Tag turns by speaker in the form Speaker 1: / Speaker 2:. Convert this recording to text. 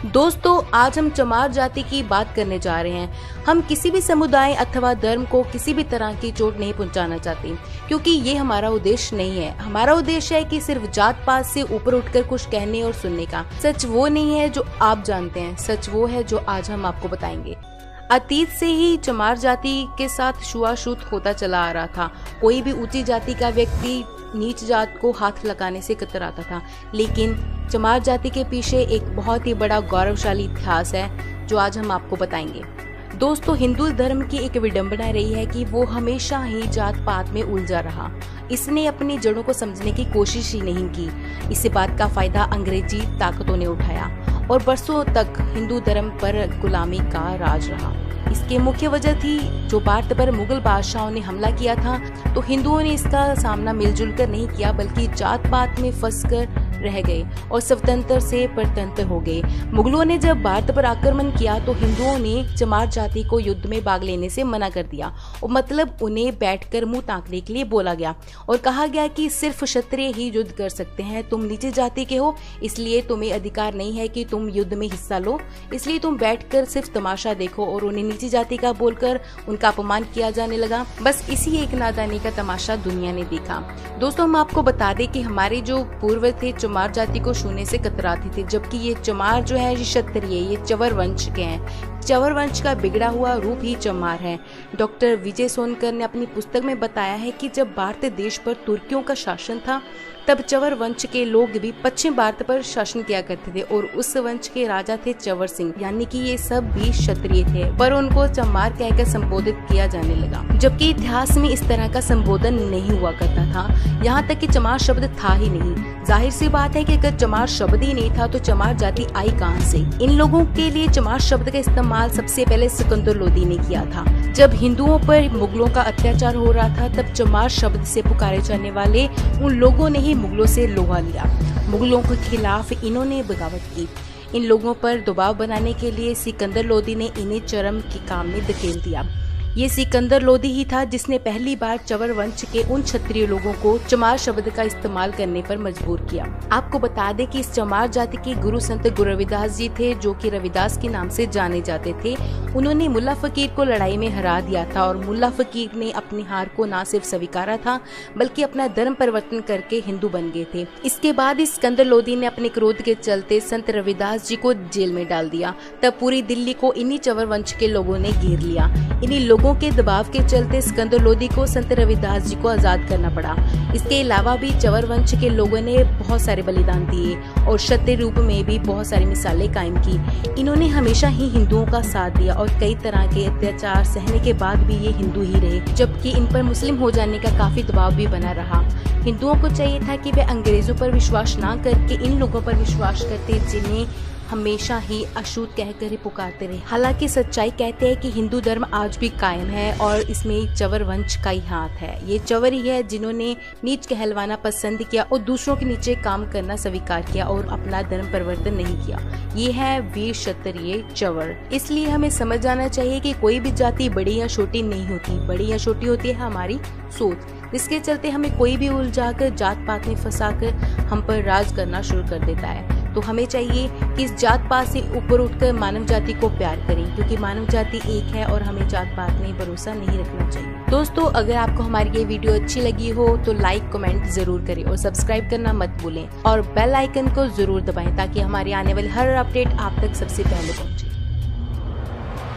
Speaker 1: दोस्तों, आज हम चमार जाति की बात करने जा रहे हैं। हम किसी भी समुदाय अथवा धर्म को किसी भी तरह की चोट नहीं पहुंचाना चाहते, क्योंकि ये हमारा उद्देश्य नहीं है। हमारा उद्देश्य है कि सिर्फ जात पात से ऊपर उठकर कुछ कहने और सुनने का। सच वो नहीं है जो आप जानते हैं, सच वो है जो आज हम आपको बताएंगे। अतीत से ही चमार जाति के साथ छुआछूत होता चला आ रहा था। कोई भी ऊंची जाति का व्यक्ति नीच जात को हाथ लगाने से कतराता था, लेकिन चमार जाति के पीछे एक बहुत ही बड़ा गौरवशाली इतिहास है जो आज हम आपको बताएंगे। दोस्तों, हिंदू धर्म की एक विडंबना रही है कि वो हमेशा ही जात पात में उलझा रहा। इसने अपनी जड़ों को समझने की कोशिश ही नहीं की। इसी बात का फायदा अंग्रेजी ताकतों ने उठाया और बरसों तक हिंदू धर्म पर गुलामी का राज रहा। इसकी मुख्य वजह थी जो भारत पर मुगल बादशाहों ने हमला किया था, तो हिंदुओं ने इसका सामना मिलजुल कर नहीं किया, बल्कि जात पात में फंसकर रह गए और स्वतंत्र से परतंत्र हो गए। मुगलों ने जब भारत पर आक्रमण किया तो हिंदुओं ने चमार जाति को युद्ध में भाग लेने से मना कर दिया, और मतलब उन्हें बैठकर मुंह ताकने के लिए बोला गया और कहा गया कि सिर्फ क्षत्रिय ही युद्ध कर सकते हैं। तुम नीचे जाति के हो, इसलिए तुम्हें अधिकार नहीं है कि तुम युद्ध में हिस्सा लो, इसलिए तुम बैठकर सिर्फ तमाशा देखो। और उन्हें नीची जाति का बोलकर उनका अपमान किया जाने लगा। बस इसी एक नादानी का तमाशा दुनिया ने देखा। दोस्तों, हम आपको बता दें कि हमारे जो पूर्वज थे चमार जाति को छूने से कतराते थे, जबकि ये चमार जो है ये क्षत्रिय, ये चवर वंश के हैं। चवर वंश का बिगड़ा हुआ रूप ही चमार है। डॉक्टर विजय सोनकर ने अपनी पुस्तक में बताया है कि जब भारत देश पर तुर्कियों का शासन था, तब चवर वंश के लोग भी पश्चिम भारत पर शासन किया करते थे और उस वंश के राजा थे चवर सिंह, यानी कि ये सब भी क्षत्रिय थे, पर उनको चमार कहकर संबोधित किया जाने लगा, जबकि इतिहास में इस तरह का संबोधन नहीं हुआ करता था। यहाँ तक कि चमार शब्द था ही नहीं। जाहिर सी बात है कि अगर चमार शब्द ही नहीं था तो चमार जाति आई कहां से। इन लोगों के लिए चमार शब्द का इस्तेमाल सबसे पहले सिकंदर लोदी ने किया था। जब हिंदुओं पर मुगलों का अत्याचार हो रहा था, तब चमार शब्द से पुकारे जाने वाले उन लोगों ने ही मुगलों से लोहा लिया। मुगलों के खिलाफ इन्होंने बगावत की। इन लोगों पर दबाव बनाने के लिए सिकंदर लोदी ने इन्हें चरम के काम में धकेल दिया। ये सिकंदर लोदी ही था जिसने पहली बार चवर वंश के उन क्षत्रिय लोगों को चमार शब्द का इस्तेमाल करने पर मजबूर किया। आपको बता दें कि इस चमार जाति के गुरु संत गुरु रविदास जी थे, जो कि रविदास के नाम से जाने जाते थे। उन्होंने मुल्ला फकीर को लड़ाई में हरा दिया था और मुल्ला फकीर ने अपनी हार को न सिर्फ स्वीकारा था, बल्कि अपना धर्म परिवर्तन करके हिंदू बन गए थे। इसके बाद इस सिकंदर लोदी ने अपने क्रोध के चलते संत रविदास जी को जेल में डाल दिया। तब पूरी दिल्ली को इन्हीं चवर वंश के लोगों ने घेर लिया। इन्हीं लोगों के दबाव के चलते सिकंदर लोदी को संत रविदास जी को आजाद करना पड़ा। इसके अलावा भी चवर वंश के लोगों ने बहुत सारे बलिदान दिए और क्षत्रिय रूप में भी बहुत सारी मिसालें कायम की। इन्होंने हमेशा ही हिंदुओं का साथ दिया और कई तरह के अत्याचार सहने के बाद भी ये हिंदू ही रहे, जबकि इन पर मुस्लिम हो जाने का काफी दबाव भी बना रहा। हिंदुओं को चाहिए था कि वे अंग्रेजों पर विश्वास न करके इन लोगों पर विश्वास करते, जिन्हें हमेशा ही अछूत कहकर ही पुकारते रहे। हालांकि सच्चाई कहते हैं कि हिंदू धर्म आज भी कायम है और इसमें चवर वंश का ही हाथ है। ये चवर ही है जिन्होंने नीच कहलवाना पसंद किया और दूसरों के नीचे काम करना स्वीकार किया और अपना धर्म परिवर्तन नहीं किया। ये है वीर क्षत्रिय चवर। इसलिए हमें समझ जाना चाहिए कि कोई भी जाति बड़ी या छोटी नहीं होती। बड़ी या छोटी होती है हमारी सोच, जिसके चलते हमें कोई भी उलझाकर जात पात में फंसाकर हम पर राज करना शुरू कर देता है। तो हमें चाहिए कि इस जात पात से ऊपर उठकर मानव जाति को प्यार करें, क्योंकि मानव जाति एक है और हमें जात पात में भरोसा नहीं रखना चाहिए। दोस्तों, अगर आपको हमारी ये वीडियो अच्छी लगी हो तो लाइक कमेंट जरूर करें और सब्सक्राइब करना मत भूलें और बेल आइकन को जरूर दबाएं, ताकि हमारी आने वाली हर अपडेट आप तक सबसे पहले पहुंचे।